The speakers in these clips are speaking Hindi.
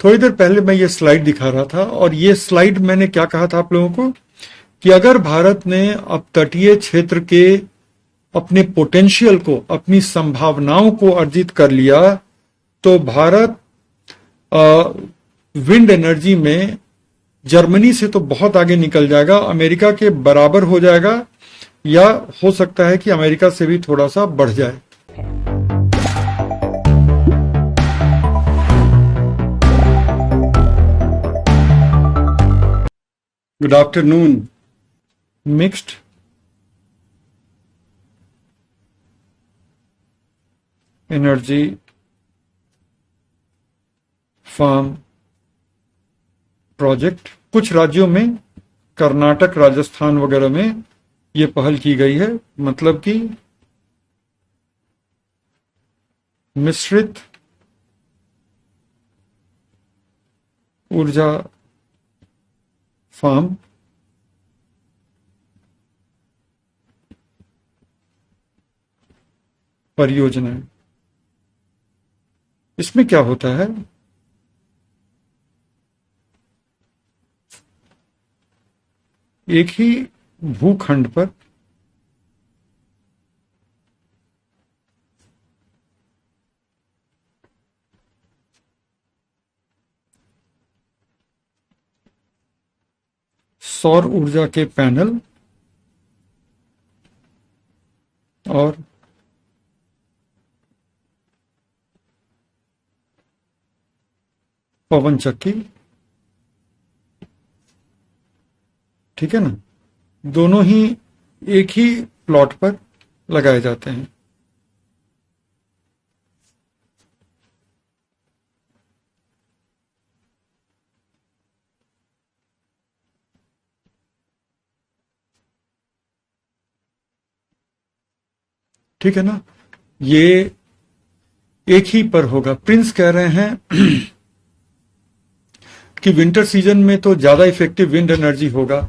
थोड़ी देर पहले मैं ये स्लाइड दिखा रहा था, और ये स्लाइड मैंने क्या कहा था आप लोगों को कि अगर भारत ने अब तटीय क्षेत्र के अपने पोटेंशियल को, अपनी संभावनाओं को अर्जित कर लिया, तो भारत विंड एनर्जी में जर्मनी से तो बहुत आगे निकल जाएगा, अमेरिका के बराबर हो जाएगा, या हो सकता है कि अमेरिका से भी थोड़ा सा बढ़ जाए। Good afternoon. Mixed energy farm project कुछ राज्यों में, कर्नाटक, राजस्थान वगैरह में ये पहल की गई है। मतलब कि मिश्रित ऊर्जा फार्म परियोजनाएं। इसमें क्या होता है, एक ही भूखंड पर सौर ऊर्जा के पैनल और पवन चक्की, ठीक है ना, दोनों ही एक ही प्लॉट पर लगाए जाते हैं। ठीक है ना, ये एक ही पर होगा। प्रिंस कह रहे हैं कि विंटर सीजन में तो ज्यादा इफेक्टिव विंड एनर्जी होगा।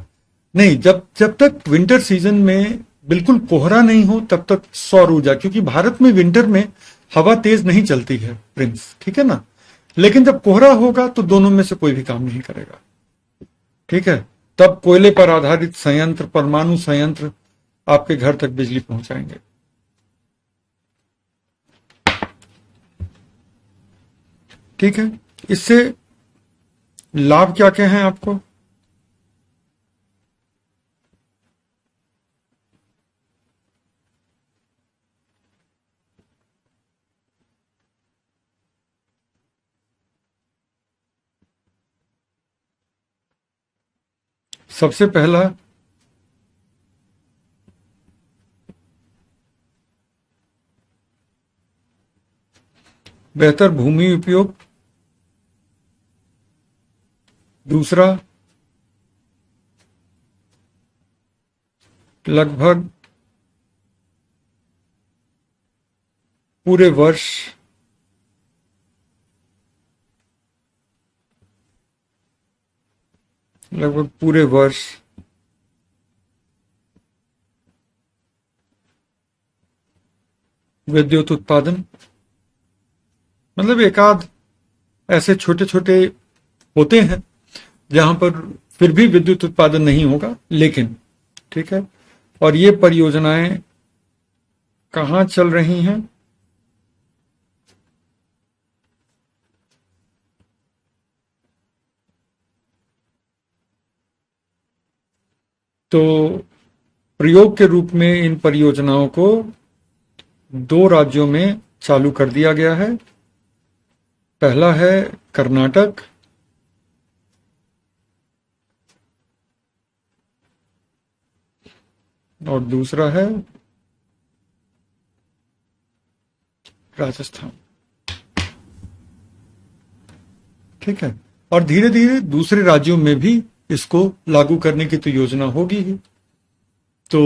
नहीं, जब तक विंटर सीजन में बिल्कुल कोहरा नहीं हो तब तक सौर ऊर्जा, क्योंकि भारत में विंटर में हवा तेज नहीं चलती है प्रिंस, ठीक है ना। लेकिन जब कोहरा होगा तो दोनों में से कोई भी काम नहीं करेगा, ठीक है। तब कोयले पर आधारित संयंत्र, परमाणु संयंत्र आपके घर तक बिजली पहुंचाएंगे। ठीक है, इससे लाभ क्या क्या हैं आपको? सबसे पहला, बेहतर भूमि उपयोग। दूसरा, लगभग पूरे वर्ष विद्युत उत्पादन। मतलब एकाध ऐसे छोटे छोटे होते हैं जहां पर फिर भी विद्युत उत्पादन नहीं होगा, लेकिन ठीक है। और ये परियोजनाएं कहां चल रही हैं? तो प्रयोग के रूप में इन परियोजनाओं को 2 राज्यों में चालू कर दिया गया है। पहला है कर्नाटक, और दूसरा है राजस्थान, ठीक है। और धीरे धीरे दूसरे राज्यों में भी इसको लागू करने की तो योजना होगी ही। तो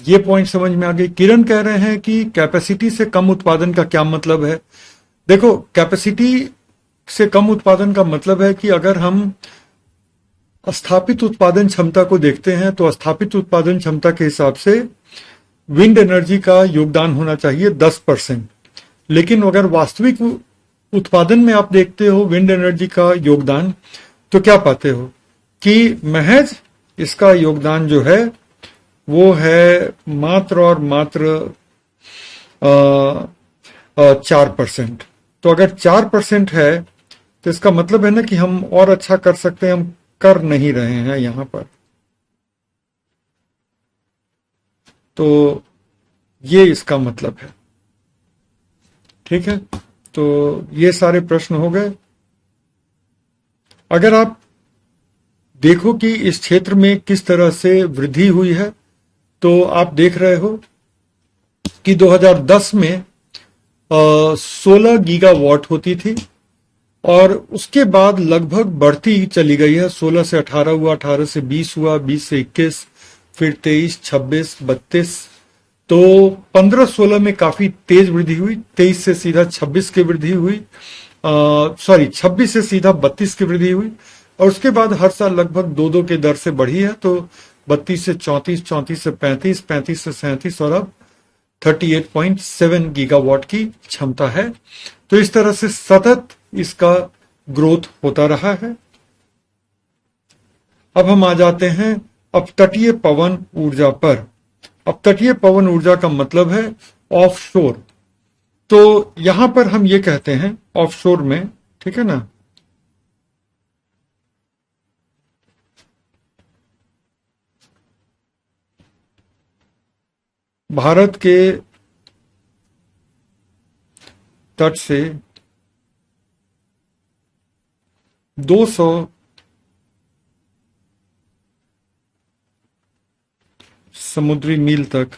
ये पॉइंट समझ में आ गई। किरण कह रहे हैं कि कैपेसिटी से कम उत्पादन का क्या मतलब है? देखो, कैपेसिटी से कम उत्पादन का मतलब है कि अगर हम स्थापित उत्पादन क्षमता को देखते हैं तो स्थापित उत्पादन क्षमता के हिसाब से विंड एनर्जी का योगदान होना चाहिए 10%। लेकिन अगर वास्तविक उत्पादन में आप देखते हो विंड एनर्जी का योगदान, तो क्या पाते हो कि महज इसका योगदान जो है वो है मात्र और मात्र 4%। तो अगर 4% है तो इसका मतलब है ना कि हम और अच्छा कर सकते हैं, हम कर नहीं रहे हैं यहां पर। तो ये इसका मतलब है। ठीक है, तो ये सारे प्रश्न हो गए। अगर आप देखो कि इस क्षेत्र में किस तरह से वृद्धि हुई है, तो आप देख रहे हो कि 2010 में 16 गीगावाट होती थी और उसके बाद लगभग बढ़ती चली गई है। 16 से 18 हुआ, 18 से 20 हुआ, 20 से 21, फिर 23, 26, 32। तो 15-16 में काफी तेज वृद्धि हुई, 23 से सीधा 26 की वृद्धि हुई, 26 से सीधा 32 की वृद्धि हुई, और उसके बाद हर साल लगभग 2-2 के दर से बढ़ी है। तो 32 से 34, 34 से 35, 35 से 37 और अब 38.7 गीगावाट की क्षमता है। तो इस तरह से सतत इसका ग्रोथ होता रहा है। अब हम आ जाते हैं अपतटीय पवन ऊर्जा पर। अपतटीय पवन ऊर्जा का मतलब है ऑफशोर। तो यहां पर हम ये कहते हैं ऑफशोर में, ठीक है ना, भारत के तट से 200 समुद्री मील तक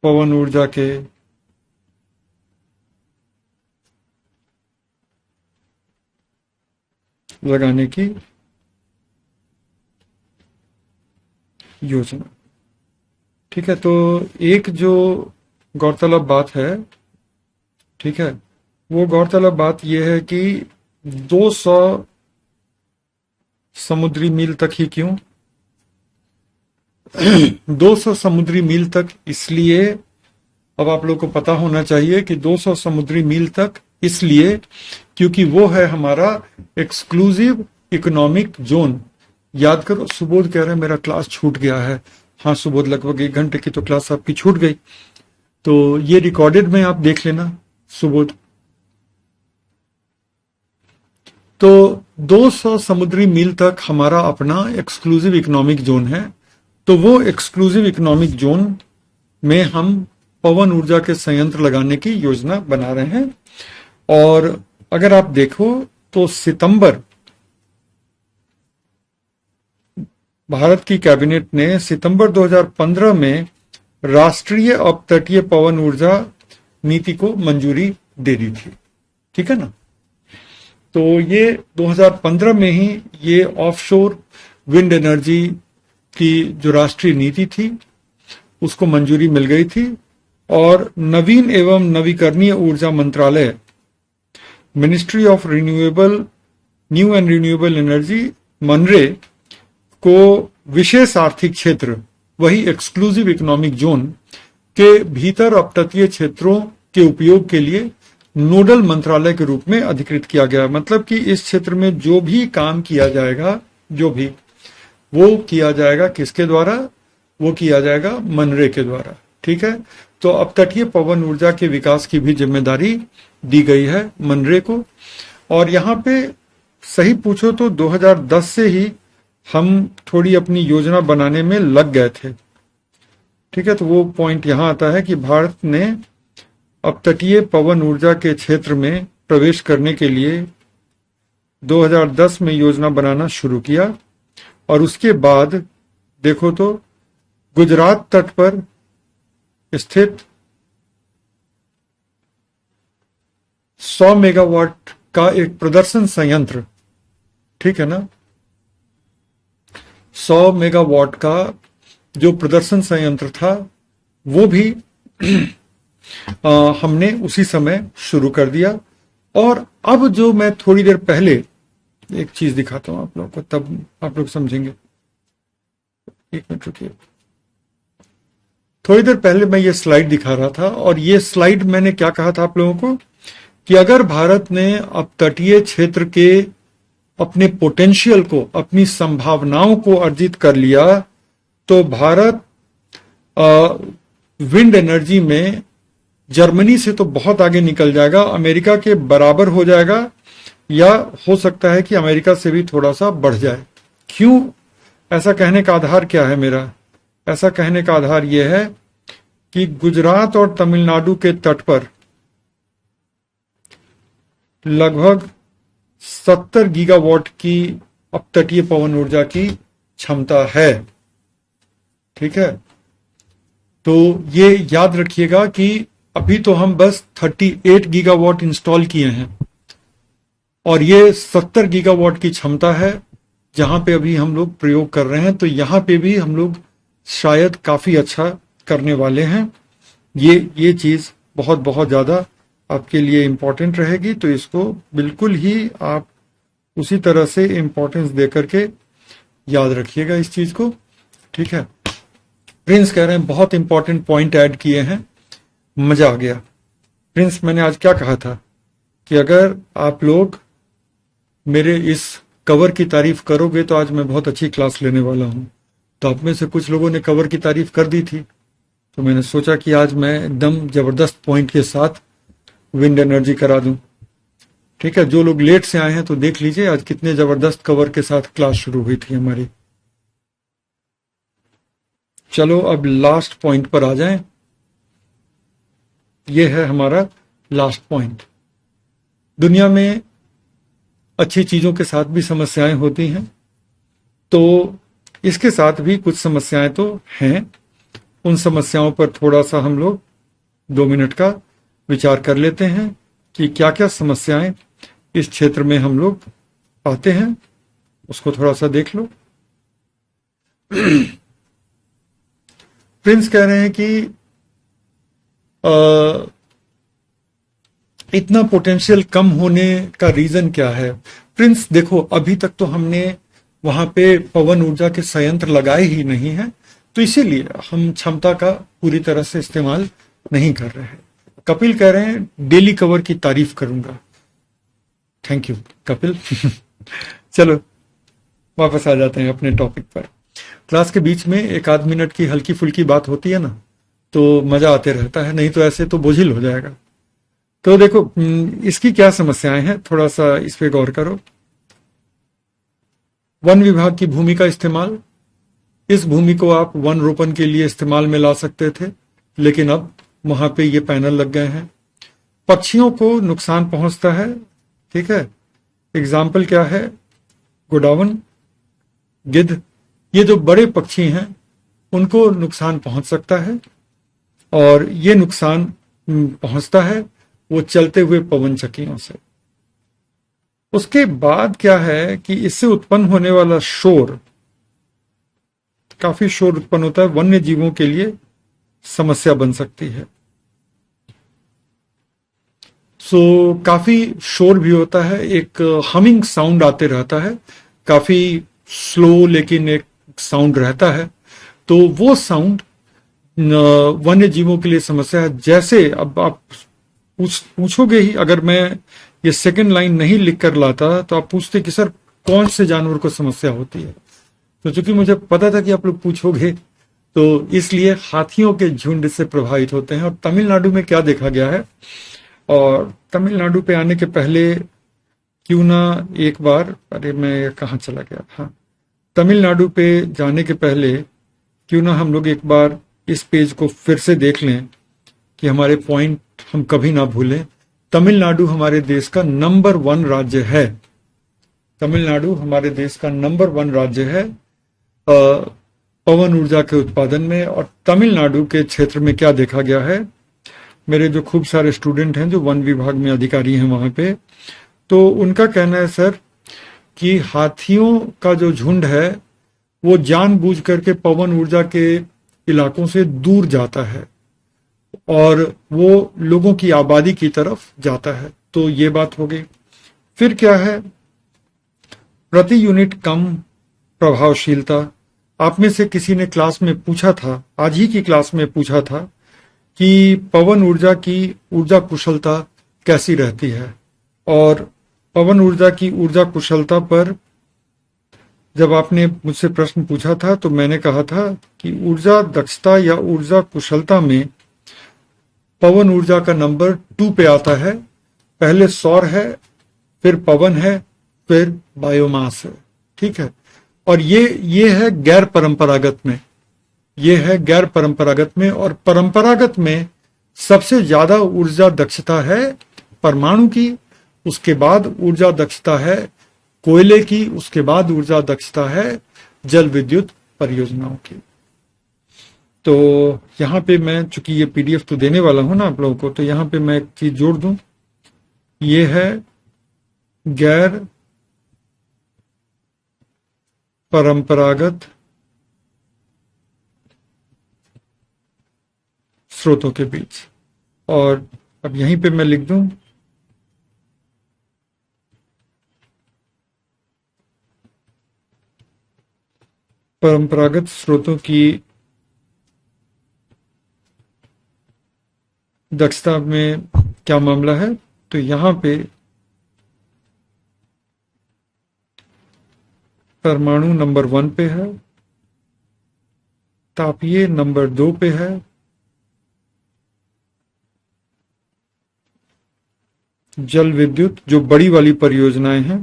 पवन ऊर्जा के लगाने की योजना। ठीक है, तो एक जो गौरतलब बात है, ठीक है, वो गौरतलब बात यह है कि 200 समुद्री मील तक ही क्यों? 200 समुद्री मील तक इसलिए, अब आप लोग को पता होना चाहिए कि 200 समुद्री मील तक इसलिए क्योंकि वो है हमारा एक्सक्लूसिव इकोनॉमिक जोन। याद करो, सुबोध कह रहे हैं मेरा क्लास छूट गया है। हाँ सुबोध, लगभग 1 घंटे की तो क्लास आपकी छूट गई, तो ये रिकॉर्डेड में आप देख लेना सुबोध। तो 200 समुद्री मील तक हमारा अपना एक्सक्लूसिव इकोनॉमिक जोन है। तो वो एक्सक्लूसिव इकोनॉमिक जोन में हम पवन ऊर्जा के संयंत्र लगाने की योजना बना रहे हैं। और अगर आप देखो तो सितंबर, भारत की कैबिनेट ने सितंबर 2015 में राष्ट्रीय अपतटीय पवन ऊर्जा नीति को मंजूरी दे दी थी। ठीक है ना, तो ये 2015 में ही ये ऑफशोर विंड एनर्जी की जो राष्ट्रीय नीति थी उसको मंजूरी मिल गई थी। और नवीन एवं नवीकरणीय ऊर्जा मंत्रालय, ministry of renewable, new and renewable energy, मनरे को विशेष आर्थिक क्षेत्र, वही एक्सक्लूसिव इकोनॉमिक जोन के भीतर अपतटीय क्षेत्रों के उपयोग के लिए नोडल मंत्रालय के रूप में अधिकृत किया गया। मतलब कि इस क्षेत्र में जो भी काम किया जाएगा, जो भी वो किया जाएगा किसके द्वारा? वो किया जाएगा मनरे के द्वारा। ठीक है, तो अपतटीय पवन ऊर्जा के विकास की भी जिम्मेदारी दी गई है मनरे को। और यहाँ पे सही पूछो तो 2010 से ही हम थोड़ी अपनी योजना बनाने में लग गए थे। ठीक है, तो वो पॉइंट यहां आता है कि भारत ने अपतटीय पवन ऊर्जा के क्षेत्र में प्रवेश करने के लिए 2010 में योजना बनाना शुरू किया। और उसके बाद देखो तो गुजरात तट पर स्थित 100 मेगावाट का एक प्रदर्शन संयंत्र, ठीक है ना, 100 मेगावाट का जो प्रदर्शन संयंत्र था वो भी हमने उसी समय शुरू कर दिया। और अब जो मैं थोड़ी देर पहले एक चीज दिखाता हूं आप लोगों को, तब आप लोग समझेंगे। एक मिनट रुकिए। थोड़ी देर पहले मैं ये स्लाइड दिखा रहा था, और ये स्लाइड मैंने क्या कहा था आप लोगों को कि अगर भारत ने अब तटीय क्षेत्र के अपने पोटेंशियल को, अपनी संभावनाओं को अर्जित कर लिया, तो भारत विंड एनर्जी में जर्मनी से तो बहुत आगे निकल जाएगा, अमेरिका के बराबर हो जाएगा, या हो सकता है कि अमेरिका से भी थोड़ा सा बढ़ जाए। क्यों? ऐसा कहने का आधार क्या है मेरा? ऐसा कहने का आधार यह है कि गुजरात और तमिलनाडु के तट पर लगभग 70 गीगावाट की अपतटीय पवन ऊर्जा की क्षमता है। ठीक है, तो ये याद रखिएगा कि अभी तो हम बस 38 गीगावाट इंस्टॉल किए हैं, और ये 70 गीगावाट की क्षमता है जहां पे अभी हम लोग प्रयोग कर रहे हैं। तो यहां पे भी हम लोग शायद काफी अच्छा करने वाले हैं। ये चीज बहुत बहुत ज्यादा आपके लिए इंपॉर्टेंट रहेगी, तो इसको बिल्कुल ही आप उसी तरह से इंपॉर्टेंस देकर के याद रखिएगा इस चीज को। ठीक है, प्रिंस कह रहे हैं बहुत इंपॉर्टेंट पॉइंट ऐड किए हैं, मजा आ गया। प्रिंस, मैंने आज क्या कहा था कि अगर आप लोग मेरे इस कवर की तारीफ करोगे तो आज मैं बहुत अच्छी क्लास लेने वाला हूं। तो आप में से कुछ लोगों ने कवर की तारीफ कर दी थी, तो मैंने सोचा कि आज मैं एकदम जबरदस्त पॉइंट के साथ विंड एनर्जी करा दूं। ठीक है, जो लोग लेट से आए हैं तो देख लीजिए आज कितने जबरदस्त कवर के साथ क्लास शुरू हुई थी हमारी। चलो अब लास्ट पॉइंट पर आ जाएं। यह है हमारा लास्ट पॉइंट। दुनिया में अच्छी चीजों के साथ भी समस्याएं होती हैं, तो इसके साथ भी कुछ समस्याएं तो हैं। उन समस्याओं पर थोड़ा सा हम लोग 2 मिनट का विचार कर लेते हैं कि क्या क्या समस्याएं इस क्षेत्र में हम लोग पाते हैं, उसको थोड़ा सा देख लो। प्रिंस कह रहे हैं कि इतना पोटेंशियल कम होने का रीजन क्या है? प्रिंस देखो, अभी तक तो हमने वहां पे पवन ऊर्जा के संयंत्र लगाए ही नहीं है, तो इसीलिए हम क्षमता का पूरी तरह से इस्तेमाल नहीं कर रहे हैं। कपिल कह रहे हैं डेली कवर की तारीफ करूंगा। Thank you Kapil. चलो वापस आ जाते हैं अपने टॉपिक पर। क्लास के बीच में 1 आध मिनट की हल्की फुल्की बात होती है ना, तो मजा आते रहता है, नहीं तो ऐसे तो बोझिल हो जाएगा। तो देखो इसकी क्या समस्याएं हैं, थोड़ा सा इस पे गौर करो। वन विभाग की भूमि का इस्तेमाल, इस भूमि को आप वन रोपण के लिए इस्तेमाल में ला सकते थे, लेकिन अब वहां पे ये पैनल लग गए हैं। पक्षियों को नुकसान पहुंचता है। ठीक है, एग्जाम्पल क्या है? गोडावन, गिद्ध, ये जो बड़े पक्षी हैं उनको नुकसान पहुंच सकता है, और ये नुकसान पहुंचता है वो चलते हुए पवन चक्कियों से। उसके बाद क्या है कि इससे उत्पन्न होने वाला शोर, काफी शोर उत्पन्न होता है, वन्य जीवों के लिए समस्या बन सकती है। काफी शोर भी होता है, एक हमिंग साउंड आते रहता है, काफी स्लो लेकिन एक साउंड रहता है। तो वो साउंड वन्य जीवों के लिए समस्या है। जैसे अब आप पूछोगे ही, अगर मैं ये सेकंड लाइन नहीं लिख कर लाता तो आप पूछते कि सर कौन से जानवर को समस्या होती है। तो चूंकि मुझे पता था कि आप लोग पूछोगे, तो इसलिए हाथियों के झुंड से प्रभावित होते हैं। और तमिलनाडु में क्या देखा गया है, और तमिलनाडु पे आने के पहले क्यों ना एक बार, अरे मैं कहाँ चला गया, हाँ, तमिलनाडु पे जाने के पहले क्यों ना हम लोग एक बार इस पेज को फिर से देख लें कि हमारे पॉइंट हम कभी ना भूलें। तमिलनाडु हमारे देश का नंबर 1 राज्य है। तमिलनाडु हमारे देश का नंबर 1 राज्य है पवन ऊर्जा के उत्पादन में। और तमिलनाडु के क्षेत्र में क्या देखा गया है, मेरे जो खूब सारे स्टूडेंट हैं जो वन विभाग में अधिकारी हैं वहां पे, तो उनका कहना है सर कि हाथियों का जो झुंड है वो जानबूझ करके पवन ऊर्जा के इलाकों से दूर जाता है और वो लोगों की आबादी की तरफ जाता है। तो ये बात हो गई। फिर क्या है, प्रति यूनिट कम प्रभावशीलता। आप में से किसी ने क्लास में पूछा था, आज ही की क्लास में पूछा था कि पवन ऊर्जा की ऊर्जा कुशलता कैसी रहती है। और पवन ऊर्जा की ऊर्जा कुशलता पर जब आपने मुझसे प्रश्न पूछा था तो मैंने कहा था कि ऊर्जा दक्षता या ऊर्जा कुशलता में पवन ऊर्जा का नंबर 2 पे आता है। पहले सौर है, फिर पवन है, फिर बायोमास है। ठीक है। और ये है गैर परंपरागत में, ये है गैर परंपरागत में। और परंपरागत में सबसे ज्यादा ऊर्जा दक्षता है परमाणु की, उसके बाद ऊर्जा दक्षता है कोयले की, उसके बाद ऊर्जा दक्षता है जल विद्युत परियोजनाओं की। तो यहां पे मैं, चूंकि ये पीडीएफ तो देने वाला हूं ना आप लोगों को, तो यहां पे मैं एक चीज जोड़ दूं, ये है गैर परंपरागत स्रोतों के बीच। और अब यहीं पे मैं लिख दूं परंपरागत स्रोतों की दक्षता में क्या मामला है। तो यहां पे परमाणु नंबर 1 पे है, तापीय नंबर 2 पे है, जल विद्युत जो बड़ी वाली परियोजनाएं हैं,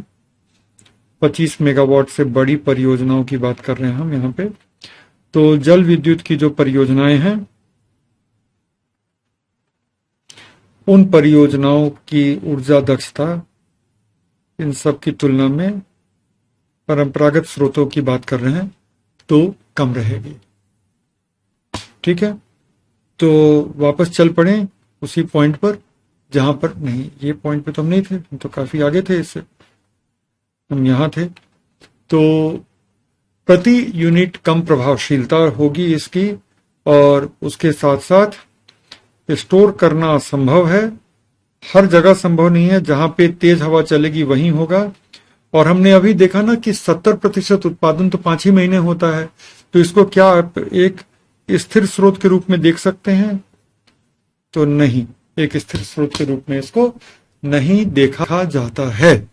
25 मेगावाट से बड़ी परियोजनाओं की बात कर रहे हैं हम यहाँ पे। तो जल विद्युत की जो परियोजनाएं हैं, उन परियोजनाओं की ऊर्जा दक्षता इन सब की तुलना में परंपरागत स्रोतों की बात कर रहे हैं तो कम रहेगी। ठीक है। तो वापस चल पड़े उसी पॉइंट पर जहां पर, नहीं ये पॉइंट पे तो हम नहीं थे, हम तो काफी आगे थे इससे, हम यहां थे। तो प्रति यूनिट कम प्रभावशीलता होगी इसकी, और उसके साथ साथ स्टोर करना असंभव है, हर जगह संभव नहीं है। जहां पे तेज हवा चलेगी वहीं होगा। और हमने अभी देखा ना कि 70% उत्पादन तो 5 ही महीने होता है। तो इसको क्या आप एक स्थिर स्रोत के रूप में देख सकते हैं? तो नहीं, एक स्थिर स्रोत के रूप में इसको नहीं देखा जाता है।